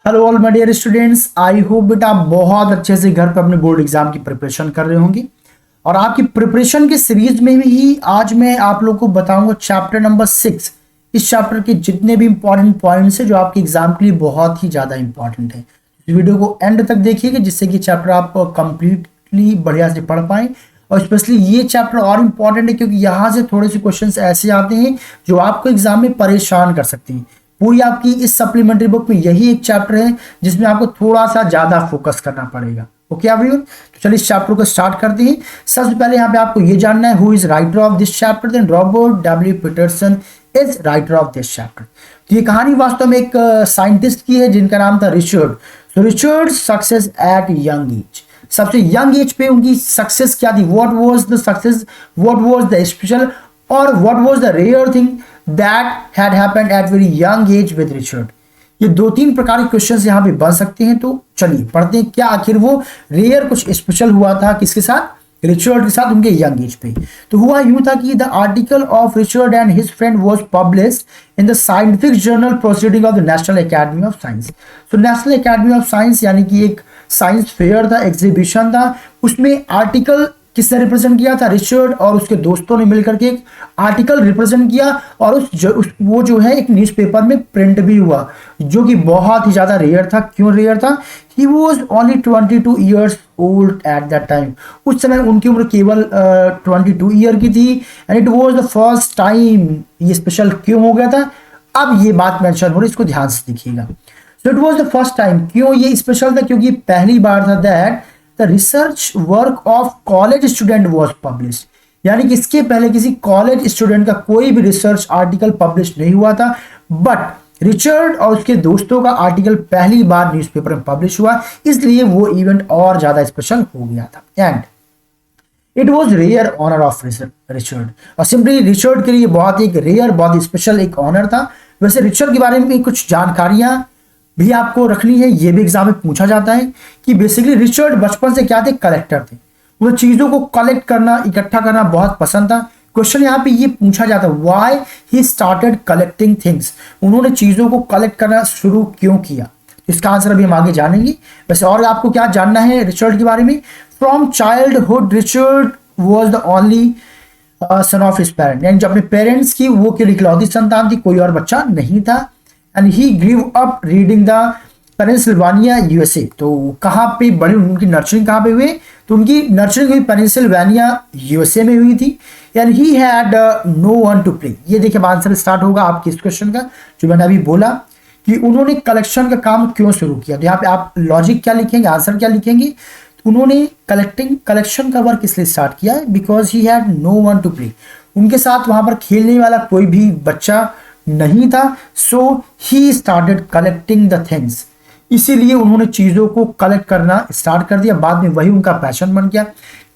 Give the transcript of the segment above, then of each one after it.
Hello all my dear students, I hope बेटा आप बहुत अच्छे से घर पे अपने बोर्ड एग्जाम की प्रिपरेशन कर रहे होंगे। और आपकी प्रिपरेशन के सीरीज में ही आज मैं आप लोग को बताऊंगा चैप्टर नंबर 6। इस चैप्टर के जितने भी इंपॉर्टेंट पॉइंट्स हैं जो आपके एग्जाम के लिए बहुत ही ज़्यादा इंपॉर्टेंट है। इस वीडियो को एंड तक देखिएगा जिससे कि चैप्टर आप कंप्लीटली बढ़िया से पढ़ पाएं। और स्पेशली ये चैप्टर और इम्पॉर्टेंट है क्योंकि यहाँ से थोड़े से क्वेश्चंस ऐसे आते हैं जो आपको एग्जाम में परेशान कर सकते हैं। पूरी आपकी इस सप्लीमेंट्री बुक में यही एक चैप्टर है जिसमें आपको थोड़ा सा ज्यादा फोकस करना पड़ेगा। ओके एवरीवन, तो चलिए इस चैप्टर को स्टार्ट करते हैं। सबसे पहले यहाँ पे आपको ये जानना है who is writer of this chapter. Then Robert W Peterson is writer of this chapter. तो ये कहानी वास्तव में एक साइंटिस्ट की है जिनका नाम था रिचर्ड। तो Richard success at young age, सबसे यंग एज पे उनकी सक्सेस क्या थी, what was the success, what was the special और what was the rare thing that had happened at very young age with Richard. ये दो तीन प्रकार के क्वेश्चंस यहाँ पे बन सकते हैं। तो चलिए पढ़ते हैं क्या आखिर वो रेयर कुछ स्पेशल हुआ था किसके साथ, रिचर्ड के साथ उनके यंग एज पे। तो हुआ यूं था कि the article of Richard and his friend was published in the scientific journal proceeding of the national academy of science. तो नेशनल एकेडमी ऑफ साइंस यानी कि एक साइंस फेयर था, एग्जीबिशन था, उसमें आर्टिकल किसने रिप्रेजेंट किया था, रिचर्ड और उसके दोस्तों ने मिलकर के एक आर्टिकल रिप्रेजेंट किया और वो जो है एक न्यूज़पेपर में प्रिंट भी हुआ जो कि बहुत ही ज्यादा रेयर था। क्यों रेयर था? He was only 22 years old at that time. उस समय उनकी उम्र केवल 22 ईयर की थी and it was the first time. ये स्पेशल क्यों हो गया था, अब ये बात मेंशन हो रही है, इसको ध्यान से देखिएगा। So it was the first time, क्यों ये स्पेशल था, क्योंकि पहली बार था that the research work of college student was publish. यानी कि इसके पहले किसी कॉलेज स्टूडेंट का कोई भी रिसर्च आर्टिकल पब्लिश नहीं हुआ था, बट रिचर्ड और उसके दोस्तों का आर्टिकल पहली बार न्यूज़पेपर में पब्लिश हुआ, इसलिए वो इवेंट और ज्यादा स्पेशल हो गया था। And it was rare honour of Richard, और सिंपली रिचर्ड के लिए बहुत एक रेयर बहुत स्पेशल एक ऑनर था। वैसे रिचर्ड के बारे में कुछ जानकारियां भी आपको रखनी है, ये भी एग्जाम में पूछा जाता है कि बेसिकली रिचर्ड बचपन से क्या थे, कलेक्टर थे। उन्हें चीजों को कलेक्ट करना, इकट्ठा करना बहुत पसंद था। क्वेश्चन यहाँ पे ये पूछा जाता है why he started collecting things, उन्होंने चीजों को कलेक्ट करना शुरू क्यों किया। इसका आंसर अभी हम आगे जानेंगे। वैसे और आपको क्या जानना है रिचर्ड के बारे में, from childhood Richard was the only son of his parent, यानी जो अपने पेरेंट्स की वो केवल इकलौती संतान थी, कोई और बच्चा नहीं था। And he grew up Reading the Pennsylvania USA. तो कहाँ पे बड़ी उनकी नर्चरिंग कहाँ पे हुई, तो उनकी नर्चरिंग हुई पेनिसिल्वानिया यूएसए में हुई थी। And he had no one to play. ये देखिए आंसर स्टार्ट होगा आपके इस क्वेश्चन का जो मैंने अभी बोला कि उन्होंने कलेक्शन का काम क्यों शुरू किया। तो यहाँ पे आप लॉजिक क्या लिखेंगे, आंसर क्या लिखेंगे, तो उन्होंने कलेक्शन का वर्क इसलिए स्टार्ट किया because he had no one to play, उनके साथ वहां पर खेलने वाला कोई भी बच्चा नहीं था। So he started collecting the things, इसीलिए उन्होंने चीजों को कलेक्ट करना स्टार्ट कर दिया। बाद में वही उनका पैशन बन गया।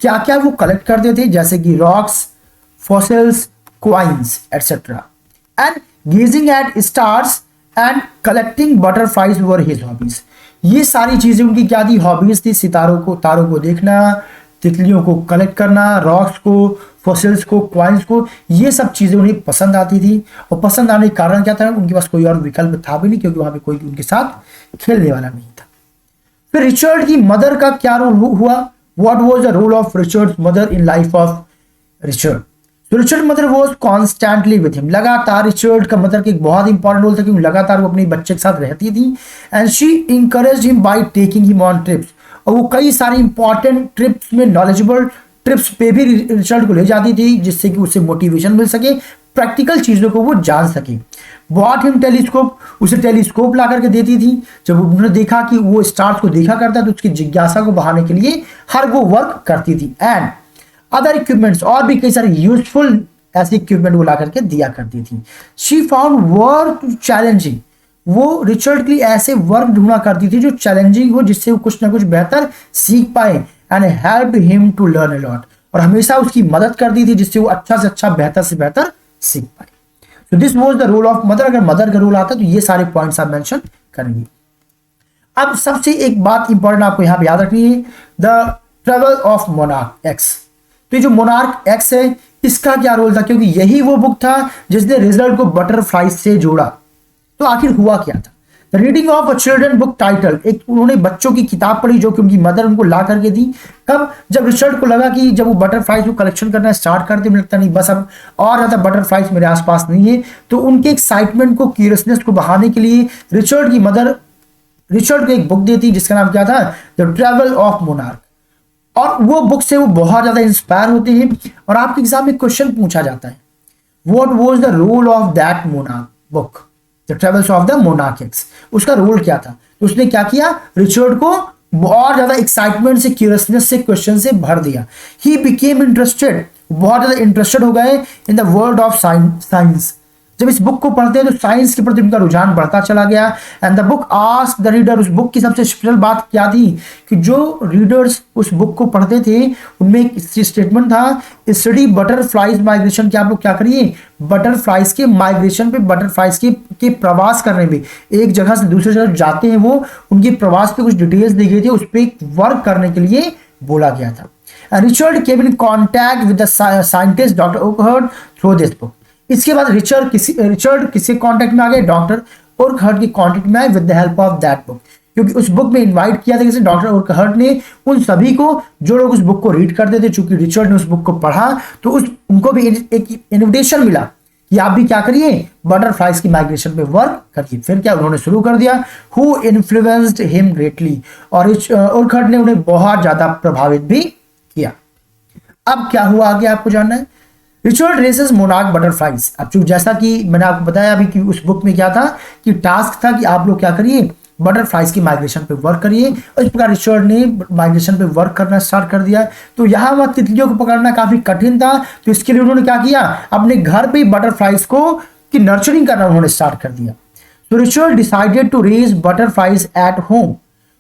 क्या क्या वो कलेक्ट करते थे, जैसे कि rocks, fossils, coins etcetera. And gazing at stars and collecting butterflies were his hobbies. ये सारी चीजें उनकी क्या थी, हॉबीज थी। तारों को देखना, तितलियों को कलेक्ट करना, रॉक्स को, फॉसिल्स को, क्वाइंस को, ये सब चीजें उन्हें पसंद आती थी। और पसंद आने के कारण क्या था, उनके पास कोई और विकल्प था भी नहीं क्योंकि वहां पे कोई उनके साथ खेलने वाला नहीं था। फिर रिचर्ड की मदर का क्या रोल हुआ, what was the role of Richard mother in life of Richard. तो Richard mother was constantly with him, लगातार रिचर्ड का मदर का एक बहुत इंपॉर्टेंट रोल था क्योंकि लगातार वो अपने बच्चे के साथ रहती थी। And she encourage him by taking him on trips, और वो कई सारी इंपॉर्टेंट ट्रिप्स में, नॉलेजेबल ट्रिप्स पे भी रिचर्ड को ले जाती थी जिससे कि उसे मोटिवेशन मिल सके, प्रैक्टिकल चीजों को वो जान सके। बॉट हिम टेलीस्कोप, उसे टेलीस्कोप ला करके देती थी। जब उन्होंने देखा कि वो स्टार्स को देखा करता तो उसकी जिज्ञासा को बढ़ाने के लिए हर वो वर्क करती थी। एंड अदर इक्विपमेंट्स, और भी कई सारे यूजफुल ऐसे इक्विपमेंट वो ला करके दिया करती थी। शी फाउंड वर्क चैलेंजिंग, वो रिचर्ड के लिए ऐसे वर्क ढूंढा करती थी जो चैलेंजिंग हो, जिससे वो कुछ ना कुछ बेहतर सीख पाए। And help him to learn a lot, और हमेशा उसकी मदद करती थी जिससे वो अच्छा से अच्छा, बेहतर से बेहतर सीख पाए। तो this was the role of mother. अगर मदर का रोल आता तो ये सारे पॉइंट्स आप मेंशन करेंगे। अब सबसे एक बात इंपॉर्टेंट आपको यहां पे याद रखनी है, the travel of monarch x. तो ये जो मोनार्क एक्स है इसका क्या रोल था, क्योंकि यही वो बुक था जिसने रिजल्ट को बटरफ्लाई से जोड़ा। तो आखिर हुआ क्या था, reading of a children book title, एक उन्होंने बच्चों की किताब पढ़ी जो कि उनकी मदर उनको ला करके दी। कब? जब रिचर्ड को लगा कि जब वो बटरफ्लाइज को कलेक्शन करना स्टार्ट करते, मुझे लगता नहीं बस अब और ज्यादा बटरफ्लाइज मेरे आसपास नहीं है, तो उनके एक्साइटमेंट को, क्यूरियसनेस को बढ़ाने के लिए रिचर्ड की मदर रिचर्ड को एक बुक देती जिसका नाम क्या था? The travel of monarch. और वो बुक से वो बहुत ज्यादा इंस्पायर होते हैं और आपके एग्जाम में क्वेश्चन पूछा जाता है, what was the role of that monarch book, the travels of the monarch X, उसका रोल क्या था? तो उसने क्या किया? रिचर्ड को बहुत ज्यादा एक्साइटमेंट से, क्यूरियसनेस से, क्वेश्चन से भर दिया। ही बिकेम इंटरेस्टेड, बहुत ज्यादा इंटरेस्टेड हो गए in the world of science. जब इस बुक को पढ़ते हैं तो साइंस के प्रति उनका रुझान बढ़ता चला गया। And the book asked the reader, उस बुक की सबसे स्पेशल बात क्या थी कि जो रीडर्स उस बुक को पढ़ते थे उनमें एक स्टेटमेंट था, स्टडी बटरफ्लाइज माइग्रेशन, कि आप लोग क्या करिए? बटरफ्लाइज के माइग्रेशन पे, बटरफ्लाइज के प्रवास करने में, एक जगह से दूसरी जगह जाते हैं वो, उनके प्रवास पे कुछ डिटेल्स दी गई थी, उस पर वर्क करने के लिए बोला गया था। Richard came in contact with the scientist doctor Oakhart through this book. इसके बाद रिचर्ड किसके कांटेक्ट में आ गए? डॉक्टर ओकहर्ट के कांटेक्ट में आए with the help of that book, क्योंकि उस बुक में इनवाइट किया था किसी डॉक्टर ओकहर्ट ने उन सभी को जो लोग उस बुक को रीड करते थे। चूंकि रिचर्ड ने उस बुक को पढ़ा तो उनको भी एक इन्विटेशन मिला कि आप भी क्या करिए? बटरफ्लाइज की माइग्रेशन पे वर्क करिए। फिर क्या उन्होंने शुरू कर दिया। हु इन्फ्लुएंस्ड हिम ग्रेटली, और ओकहर्ट ने उन्हें बहुत ज्यादा प्रभावित भी किया। अब क्या हुआ आगे आपको जानना है। Richard raises monarch butterflies. अब चूंकि जैसा कि मैंने आपको बताया अभी कि उस बुक में क्या था कि टास्क था कि आप लोग क्या करिए? बटरफ्लाइज की माइग्रेशन पे वर्क करिए। और इस प्रकार रिचर्ड ने माइग्रेशन पे वर्क करना स्टार्ट कर दिया। तो यहाँ वह तितलियों को पकड़ना काफी कठिन था, तो इसके लिए उन्होंने क्या किया? अपने घर पे बटरफ्लाइज को की नर्चरिंग करना उन्होंने स्टार्ट कर दिया। तो Richard decided to raise butterflies at home.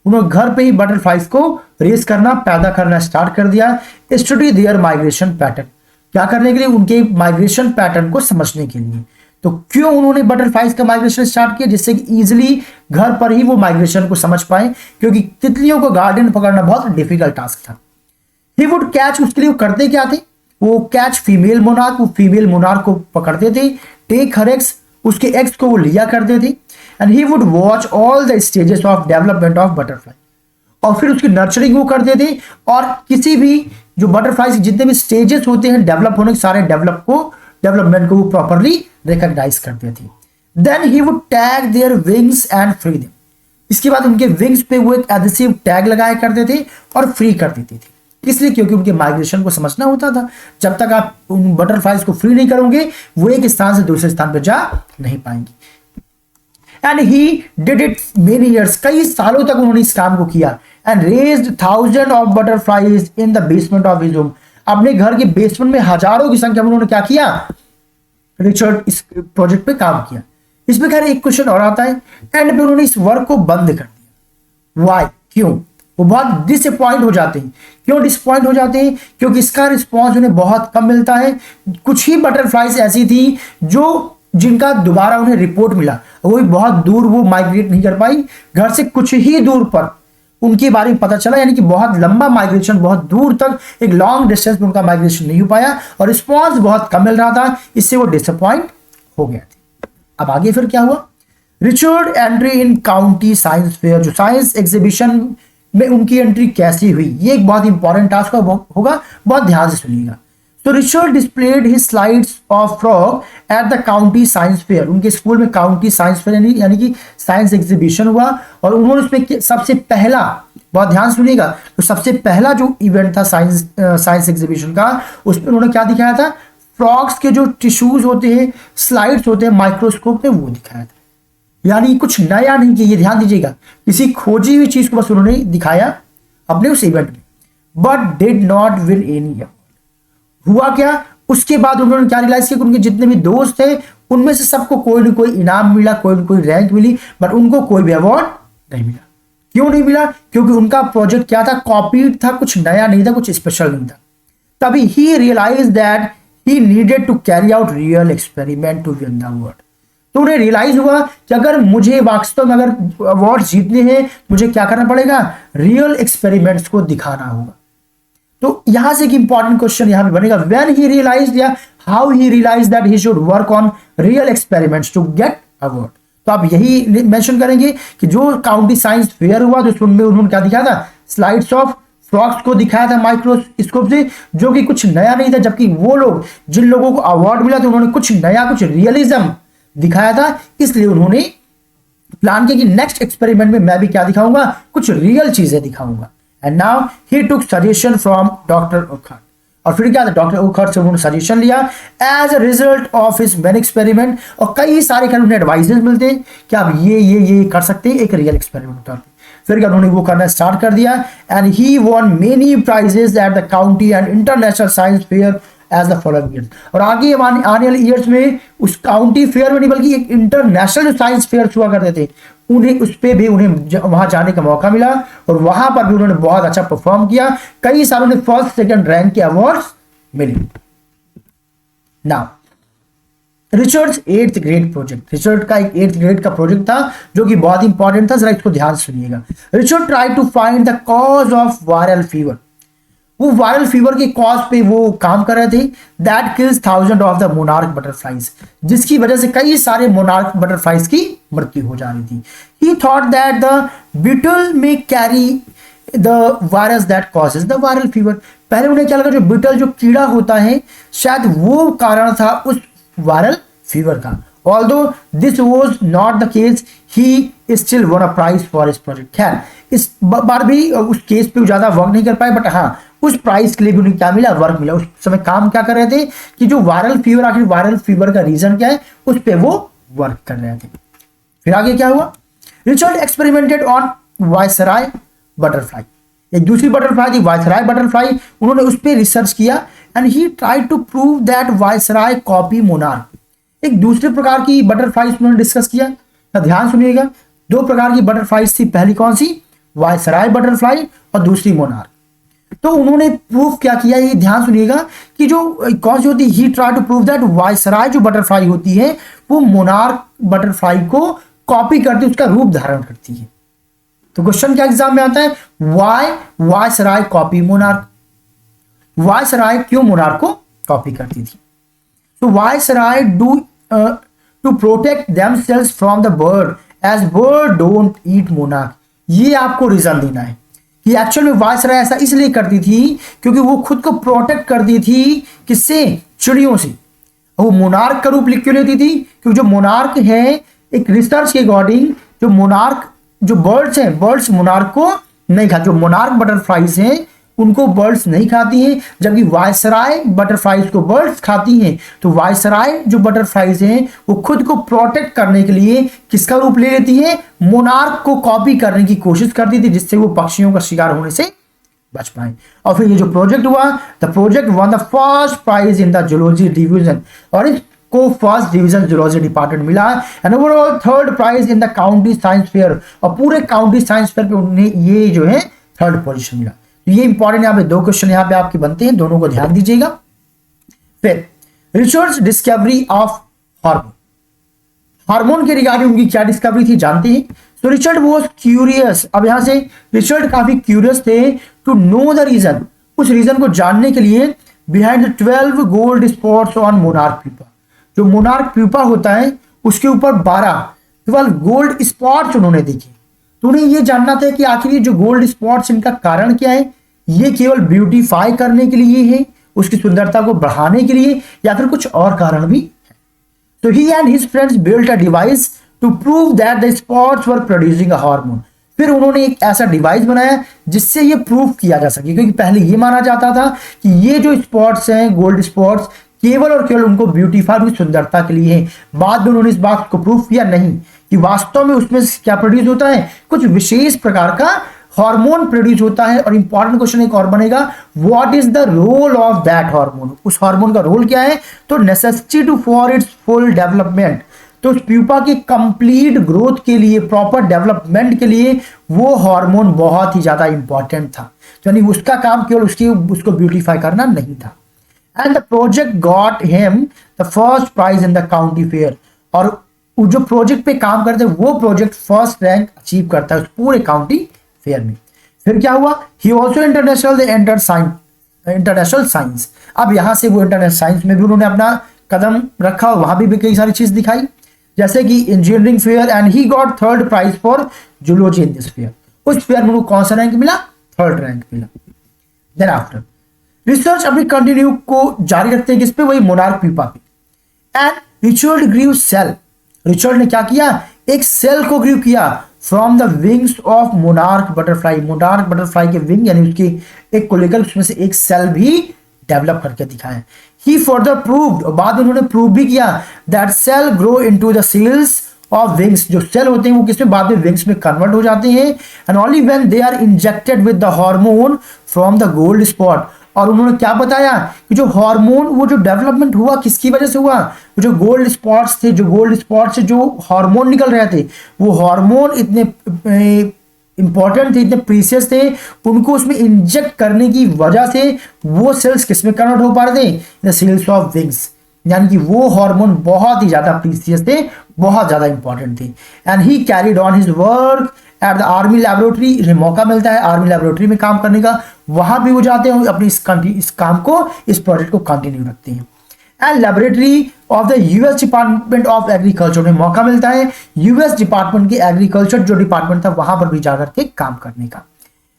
उन्होंने घर पे ही बटरफ्लाइज को रेस करना, पैदा करना स्टार्ट कर दिया। स्टडी देयर माइग्रेशन पैटर्न, क्या करने के लिए? उनके माइग्रेशन पैटर्न को समझने के लिए। तो क्यों उन्होंने बटरफ्लाइज का माइग्रेशन स्टार्ट किया? जिससे कि इजीली घर पर ही वो माइग्रेशन को समझ पाए, क्योंकि तितलियों को गार्डन पकड़ना बहुत डिफिकल्ट टास्क था। ही वुड कैच, उसके लिए वो करते क्या थे? वो कैच फीमेल मोनार्क, वो फीमेल मोनार्क को पकड़ते थे, टेक हर एग्स, उसके एग्स को वो लिया करते थे। And he would watch all the stages of development of butterfly, और फिर उसकी नर्चरिंग वो करते थे। और किसी भी जो बटरफ्लाइज जितने भी स्टेजेस होते हैं डेवलप होने के, सारे डेवलपमेंट को वो प्रॉपरली रिकॉग्नाइज करते थे। Then he would tag their wings and free them. इसके बाद उनके विंग्स पे वो एक एडहेसिव टैग लगाया करते थे और फ्री कर देते थे। इसलिए क्योंकि उनके माइग्रेशन को समझना होता था। जब तक आप उन बटरफ्लाइज को फ्री नहीं करोगे वो एक स्थान से दूसरे स्थान पर जा नहीं पाएंगे। And he did it many years, कई सालों तक उन्होंने इस काम को किया। And raised thousand of butterflies in the basement of his home. अपने घर के बेसमेंट में हजारों की संख्या में उन्होंने क्या किया? रिचर्ड इस प्रोजेक्ट पे काम किया। इसमें खैर एक क्वेश्चन और आता है, एंड पे उन्होंने इस वर्क को बंद कर दिया। वाई? क्यों? वो बहुत डिसअपॉइंट हो जाते हैं। क्यों डिसअपॉइंट हो जाते हैं? क्योंकि इसका रिस्पॉन्स उन्हें बहुत कम मिलता है। कुछ ही बटरफ्लाइज ऐसी थी जिनका दोबारा उन्हें रिपोर्ट मिला, वो भी बहुत दूर वो माइग्रेट नहीं कर पाई। घर से कुछ ही दूर पर उनके बारे में पता चला, यानी कि बहुत लंबा माइग्रेशन, बहुत दूर तक एक लॉन्ग डिस्टेंस में उनका माइग्रेशन नहीं हो पाया और रिस्पॉन्स बहुत कम मिल रहा था। इससे वो डिसअपॉइंट हो गए थे। अब आगे फिर क्या हुआ? Richard entry in county science fair, जो साइंस एग्जीबिशन में उनकी एंट्री कैसी हुई, ये एक बहुत इंपॉर्टेंट टास्क होगा, बहुत ध्यान से सुनिएगा। तो Richard displayed his slides of frog eight the county science fair. उनके स्कूल में काउंटी साइंस फेयर यानी कि साइंस एग्जीबिशन हुआ और उन्होंने उसमें सबसे पहला, बहुत ध्यान सुनिएगा, तो सबसे पहला जो इवेंट था साइंस एग्जीबिशन का, उसमें उन्होंने क्या दिखाया था? फ्रॉग्स के जो टिश्यूज होते हैं, स्लाइड्स होते हैं माइक्रोस्कोप में, वो दिखाया था। यानी कुछ नया नहीं किया, ये ध्यान दीजिएगा, किसी खोजी हुई चीज को बस उन्होंने दिखाया अपने उस इवेंट में, but did not win any. हुआ क्या? उसके बाद उन्होंने क्या रियलाइज किया कि उनके जितने भी दोस्त थे उनमें से सबको कोई ना कोई इनाम मिला, कोई ना कोई रैंक मिली, बट उनको कोई भी अवार्ड नहीं मिला। क्यों नहीं मिला? क्योंकि उनका प्रोजेक्ट क्या था? कॉपीड था, कुछ नया नहीं था, कुछ स्पेशल नहीं था। तभी he realise that he needed to carry out real experiment to win the award. तो उन्हें रियलाइज हुआ कि अगर मुझे वास्तव में अगर अवार्ड जीतने हैं, मुझे क्या करना पड़ेगा? रियल एक्सपेरिमेंट्स को दिखाना होगा। तो यहां से एक इंपॉर्टेंट क्वेश्चन यहां पे बनेगा, व्हेन ही रियलाइज्ड या how he realised that he should work on real experiments to get award. तो आप यही मेंशन करेंगे कि जो काउंटी साइंस फेयर हुआ तो उसमें उन्होंने क्या दिखाया था, स्लाइड्स ऑफ फ्रॉग्स को दिखाया था माइक्रोस्कोप से, जो कि कुछ नया नहीं था, जबकि वो लोग जिन लोगों को अवार्ड मिला था उन्होंने कुछ नया, कुछ रियलिज्म दिखाया था। इसलिए उन्होंने प्लान किया कि नेक्स्ट एक्सपेरिमेंट में मैं भी क्या दिखाऊंगा, कुछ रियल चीजें दिखाऊंगा। And now he took suggestion from doctor ओखर, और फिर क्या था, डॉक्टर ओखर से उन्होंने सजेशन लिया as a result of his main experiment, और कई सारे उन्हें एडवाइजेस मिलते हैं कि आप ये कर सकते हैं एक रियल एक्सपेरिमेंट तौर पर। फिर क्या उन्होंने वो करना स्टार्ट कर दिया, and he won many prizes at the county and international science fair as the following years. और आगे आने वाले ईयर्स में उस काउंटी फेयर में नहीं बल्कि एक इंटरनेशनल जो साइंस फेयर हुआ करते थे उन्हें, उस पर भी उन्हें वहां जाने का मौका मिला, और वहां पर भी उन्होंने बहुत अच्छा परफॉर्म किया। कई सालों में फर्स्ट सेकंड रैंक के अवार्ड्स मिले। Now Richards 8th grade project, Richard का एक 8th ग्रेड का प्रोजेक्ट था जो कि बहुत इंपॉर्टेंट था, जरा इसको ध्यान सुनिएगा। Richard try to find the cause of viral fever, वो वायरल फीवर के कॉज पे वो काम कर रहे थे, that kills thousand of the monarch butterflies, जिसकी वजह से कई सारे मोनार्क बटरफ्लाइज की मृत्यु हो जा रही थी। He thought that the beetle may carry the virus that causes the viral fever. पहले उन्हें क्या लगा, जो बीटल जो कीड़ा होता है शायद वो कारण था उस वायरल फीवर का। Although this was not the case, he still won a prize for his project. खैर इस बार भी उस केस पे ज्यादा वर्क नहीं कर पाए, बट हाँ उस प्राइस के लिए भी उन्हें क्या मिला, वर्क मिला। उस समय काम क्या कर रहे थे कि जो वायरल फीवर, आखिर वायरल फीवर का रीजन क्या है, उस पे वो वर्क कर रहे थे। फिर आगे क्या हुआ, Richard experimented on viceroy butterfly, एक दूसरी बटरफ्लाई थी वायसराय बटरफ्लाई, उन्होंने उस पर रिसर्च किया and he try to prove that viceroy copy monarch. एक दूसरे प्रकार की बटरफ्लाई उन्होंने डिस्कस किया, तो ध्यान सुनिएगा। दो प्रकार की बटरफ्लाईज थी, पहली कौन सी, वायसराय बटरफ्लाई, और दूसरी मोनार्क। तो उन्होंने प्रूफ क्या किया, ये ध्यान सुनिएगा कि जो कौन सी होती है, he try to prove that viceroy जो बटरफ्लाई होती है वो मोनार्क बटरफ्लाई को कॉपी करती है, उसका रूप धारण करती है। तो क्वेश्चन क्या एग्जाम में आता है, why viceroy copy monarch, viceroy क्यों मोनार्क को कॉपी करती थी। तो viceroy do to protect themselves from the bird as bird don't eat monarch. ये आपको रीजन देना है कि एक्चुअल में वायसराय ऐसा इसलिए करती थी क्योंकि वो खुद को प्रोटेक्ट करती थी, किससे, चिड़ियों से। वो मोनार्क का रूप लिख क्यों लेती थी, क्योंकि जो मोनार्क है एक रिसर्च के अकॉर्डिंग जो मोनार्क जो बर्ड्स हैं, बर्ड्स मोनार्क को नहीं खाते, जो मोनार्क बटरफ्लाइज हैं उनको बर्ड्स नहीं खाती हैं, जबकि वायसराय बटरफ्लाइज को बर्ड्स खाती हैं। तो वायसराय जो बटरफ्लाइज हैं वो खुद को प्रोटेक्ट करने के लिए किसका रूप ले लेती है, मोनार्क को कॉपी करने की कोशिश करती थी, जिससे वो पक्षियों का शिकार होने से बच पाए। और फिर ये जो प्रोजेक्ट हुआ, the project won the first prize in the zoology division, और इसको फर्स्ट डिवीजन जूलॉजी डिपार्टमेंट मिला, and overall third prize in the county science fair, और पूरे काउंटी साइंस फेयर पे उन्हें ये जो है थर्ड पोजीशन मिला। ये इंपॉर्टेंट, यहाँ पे दो क्वेश्चन यहाँ पे आपके बनते हैं, दोनों को ध्यान दीजिएगा। फिर Richards discovery of hormone, hormone के रिगार्डिंग उनकी क्या डिस्कवरी थी जानते हैं। तो रिचर्ड वाज क्यूरियस, अब यहां से रिचर्ड काफी क्यूरियस थे टू नो द रीजन, उस रीजन को जानने के लिए, behind the 12 gold spots on monarch pupa. जो मोनार्क प्यूपा होता है उसके ऊपर 12 गोल्ड स्पॉट्स उन्होंने देखे। तो उन्हें यह जानना था कि आखिर ये जो गोल्ड स्पॉट्स इनका कारण क्या है, ये केवल ब्यूटीफाई करने के लिए है, उसकी सुंदरता को बढ़ाने के लिए, या फिर कुछ और कारण भी है। तो he and his friends built a device to prove that the spots were producing a hormone. फिर उन्होंने एक ऐसा डिवाइस बनाया जिससे ये प्रूफ किया जा सके, क्योंकि पहले ये माना जाता था कि ये जो स्पॉट्स हैं गोल्ड स्पॉट्स केवल और केवल उनको ब्यूटीफाई की सुंदरता के लिए है। बाद में उन्होंने इस बात को प्रूफ किया नहीं कि वास्तव में उसमें क्या प्रोड्यूस होता है, कुछ विशेष प्रकार का हार्मोन प्रोड्यूस होता है। और इंपॉर्टेंट क्वेश्चन एक और बनेगा, what is the role of that hormone, उस हार्मोन का रोल क्या है। तो necessity to for its full development, तो उस प्यूपा की कंप्लीट ग्रोथ के लिए, प्रॉपर डेवलपमेंट के लिए वो हार्मोन बहुत ही ज्यादा इंपॉर्टेंट था, यानी उसका काम केवल उसको ब्यूटीफाई करना नहीं था। And the project got him the first prize in the county fair, और जो प्रोजेक्ट पे काम करते हैं वो प्रोजेक्ट फर्स्ट रैंक अचीव करता है उस पूरे काउंटी फेयर में। फिर क्या हुआ, ही ऑल्सो इंटरनेशनल साइंस, अब यहां से वो इंटरनेशनल साइंस में भी उन्होंने अपना कदम रखा और वहां भी कई सारी चीज दिखाई। जैसे कि engineering fair, and he got third prize for zoology in this fair. उस फेयर में उनको कौन सा रैंक मिला? थर्ड रैंक मिला। देन आफ्टर रिसर्च अपनी कंटिन्यू को जारी रखते हैं किस पे? वही मोनार्क पीपा पे। And Richard grieve cell, Richard ने क्या किया? एक सेल को ग्रीव किया from the wings of monarch butterfly, monarch butterfly के विंग यानी उसकी एक को लेकर उसमें से एक सेल भी डेवलप करके दिखाया। ही फर्दर प्रूव्ड, बाद में उन्होंने प्रूव भी किया that cell grow into the cells of wings, जो सेल होते हैं वो किसमें? बाद में विंग्स में कन्वर्ट हो जाते हैं। And only when they are injected with the hormone from the gold spot. और उन्होंने क्या बताया कि जो हार्मोन, वो जो डेवलपमेंट हुआ किसकी वजह से हुआ? जो गोल्ड स्पॉट्स थे, जो गोल्ड स्पॉट से जो हार्मोन निकल रहे थे, वो हार्मोन इतने इंपॉर्टेंट थे, इतने प्रीशियस थे, उनको उसमें इंजेक्ट करने की वजह से वो सेल्स किसमें कन्वर्ट हो पा रहे थे? The cells of wings. यानी कि वो हार्मोन बहुत ही ज्यादा प्रीशियस थे, बहुत ज्यादा इंपॉर्टेंट थे। And he carried on his work at the army laboratory, इन्हें मौका मिलता है आर्मी लैबोरेटरी में काम करने का, वहां भी वो जाते हैं अपनी इस काम को, इस प्रोजेक्ट को कंटिन्यू रखते हैं। And laboratory of the US department of agriculture में मौका मिलता है यूएस डिपार्टमेंट के एग्रीकल्चर जो डिपार्टमेंट था वहां पर भी जाकर के काम करने का।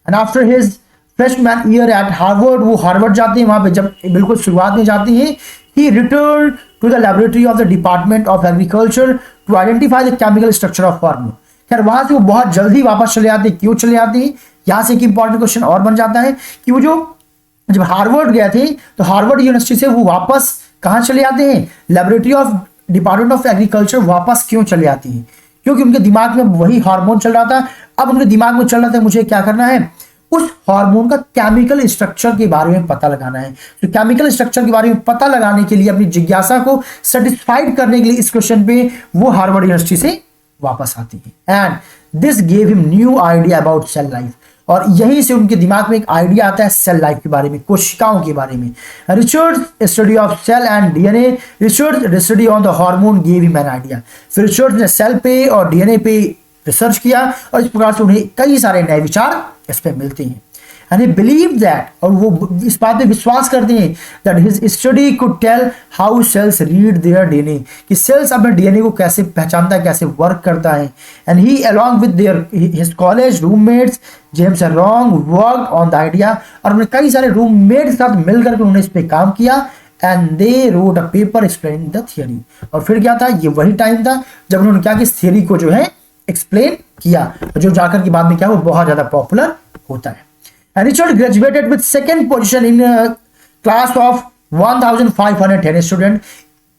And after his freshman year eight Harvard, वो हार्वर्ड जाते हैं, वहां पे जब बिल्कुल शुरुआत में जाते हैं, he return to the laboratory of the department of agriculture to identify the chemical structure of hormone. खैर वहां से वो बहुत जल्दी वापस चले आते हैं। क्यों चले आते हैं? यहां से एक इंपॉर्टेंट क्वेश्चन और बन जाता है कि वो जो जब हार्वर्ड गए थे तो हार्वर्ड यूनिवर्सिटी से वो वापस कहां चले आते हैं? Laboratory of department of agriculture वापस क्यों चले आती है? क्योंकि उनके दिमाग में वही हार्मोन चल रहा था। अब उनके दिमाग में चल रहा था मुझे क्या करना है? उस हार्मोन का केमिकल स्ट्रक्चर के बारे में पता लगाना है। तो केमिकल स्ट्रक्चर के बारे में पता लगाने के लिए, अपनी जिज्ञासा को सेटिस्फाइड करने के लिए इस क्वेश्चन पे वो हार्वर्ड यूनिवर्सिटी से वापस आती है। And this gave him new idea about cell life, और यहीं से उनके दिमाग में एक आइडिया आता है सेल लाइफ के बारे में, कोशिकाओं के बारे में। Richard study of cell and DNA, Richard study on the hormone gave him an idea. फिर रिचर्ड ने सेल पे और डीएनए पे रिसर्च किया और इस प्रकार से उन्हें कई सारे नए विचार इस पे मिलते हैं। एंड ही बिलीव दैट, और वो इस बात पे विश्वास करते हैं that his study could tell how cells read their DNA, कि सेल्स अपने डीएनए को कैसे पहचानता है, कैसे वर्क करता है। And he along with their his college roommates James Wong worked on the idea, और अपने कई सारे रूममेट के साथ मिलकर के उन्होंने इस पे काम किया। And they wrote a paper explaining the theory, और फिर क्या था? ये वही टाइम था जब उन्होंने क्या कि इस थियरी को जो है एक्सप्लेन किया, जो जाकर के बाद में क्या वो बहुत ज्यादा पॉपुलर होता है। And Richard graduated with second position in a class of 1510 student,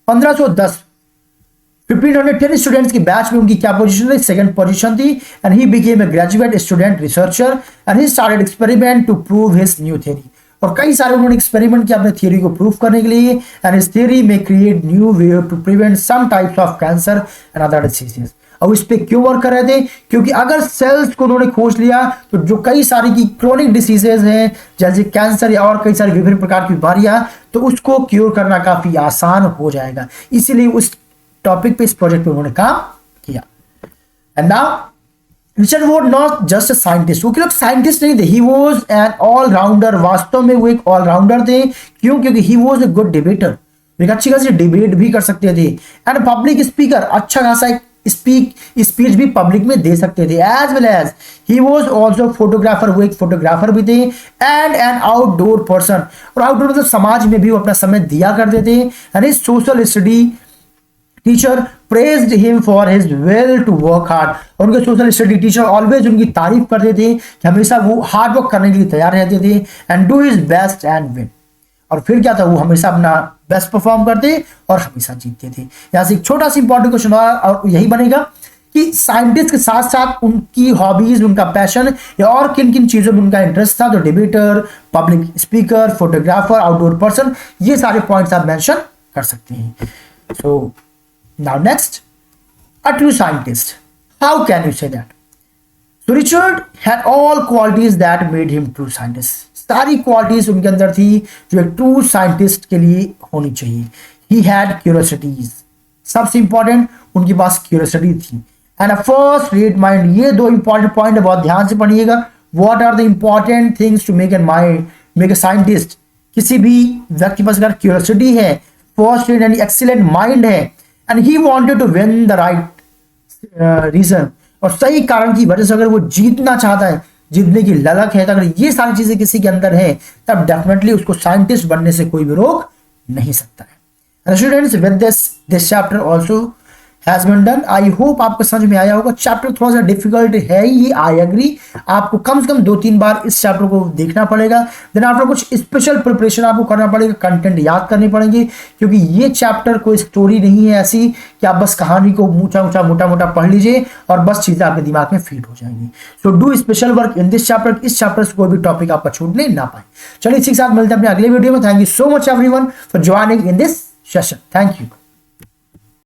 1510 1510 students की बैच में उनकी क्या पोजीशन थी? सेकंड पोजीशन थी। And he became a graduate student researcher and he started experiment to prove his new theory, और कई सारे उन्होंने एक्सपेरिमेंट किया अपने थ्योरी को प्रूव करने के लिए। एंड हिज थ्योरी में create new way to prevent some types of cancer and other diseases. और इस पे क्यों वर्क कर रहे थे? क्योंकि अगर सेल्स को उन्होंने खोज लिया तो जो कई सारी की क्रोनिक डिसीजेज हैं जैसे कैंसर या और कई सारी विभिन्न प्रकार की बीमारियां, तो उसको क्योर करना काफी आसान हो जाएगा। इसीलिए उस टॉपिक पे, इस प्रोजेक्ट पे उन्होंने काम किया। And now Richard was not just a scientist, वो लोग साइंटिस्ट नहीं थे, ही वॉज एन ऑलराउंडर। वास्तव में वो एक ऑलराउंडर थे। क्यों? क्योंकि he was a good debater, एक अच्छी खासी डिबेट भी कर सकते थे। एंड पब्लिक स्पीकर, अच्छा खासा एक स्पीच भी पब्लिक में दे सकते थे। As well as he was also photographer, वो एक फोटोग्राफर भी थे। एंड एन आउटडोर पर्सन, और आउटडोर मतलब समाज में भी वो अपना समय दिया करते थे। And his social study teacher praised him for his will to work hard, और उनके सोशल स्टडी टीचर ऑलवेज उनकी तारीफ करते थे कि हमेशा वो हार्ड वर्क करने के लिए तैयार रहते थे। And do his best and win, और फिर क्या था? वो हमेशा अपना बेस्ट परफॉर्म करते और हमेशा जीतते थे। यहां से एक छोटा सा इंपॉर्टेंट क्वेश्चन और यही बनेगा कि साइंटिस्ट के साथ साथ उनकी हॉबीज, उनका पैशन या और किन किन चीजों में उनका इंटरेस्ट था। तो debater, public speaker, photographer, outdoor person, ये सारे पॉइंट्स आप मेंशन कर सकते हैं। So now next, a true scientist, how can you say that? So Richard had all qualities that made him true scientist. सारी क्वालिटीज उनके अंदर थी जो एक ट्रू साइंटिस्ट के लिए होनी चाहिए। He had curiosities. सबसे इंपॉर्टेंट उनके पास क्यूरियोसिटी थी। And a first rate mind, ये दो इंपॉर्टेंट पॉइंट बहुत ध्यान से पढ़िएगा। What are the important things to make an mind, make a scientist? किसी भी व्यक्ति के पास अगर क्यूरियोसिटी है, फर्स्ट रेट यानी एक्सीलेंट माइंड है, and he wanted to win the right reason, और सही कारण की वजह से अगर वो जीतना चाहता है, जीतने की ललक है, तो अगर ये सारी चीजें किसी के अंदर है तब डेफिनेटली उसको साइंटिस्ट बनने से कोई भी रोक नहीं सकता है। Students, with this chapter also has been done. I hope आपको समझ में आया होगा। चैप्टर थोड़ा सा डिफिकल्ट है ये, आई एग्री। आपको कम से कम 2-3 बार इस चैप्टर को देखना पड़ेगा। देन आपको कुछ स्पेशल प्रिपरेशन आपको करना पड़ेगा, कंटेंट याद करने पड़ेंगे, क्योंकि ये चैप्टर कोई स्टोरी नहीं है ऐसी कि आप बस कहानी को ऊंचा ऊंचा मोटा मोटा पढ़ लीजिए और बस चीजें आपके दिमाग में फीड हो जाएंगी। So do special work in this chapter. इस चैप्टर से कोई भी टॉपिक आपका छूटने ना पाए। चलिए इसी के साथ मिलते हैं अपने अगले वीडियो में। Thank you so much everyone for joining in this session. Thank you.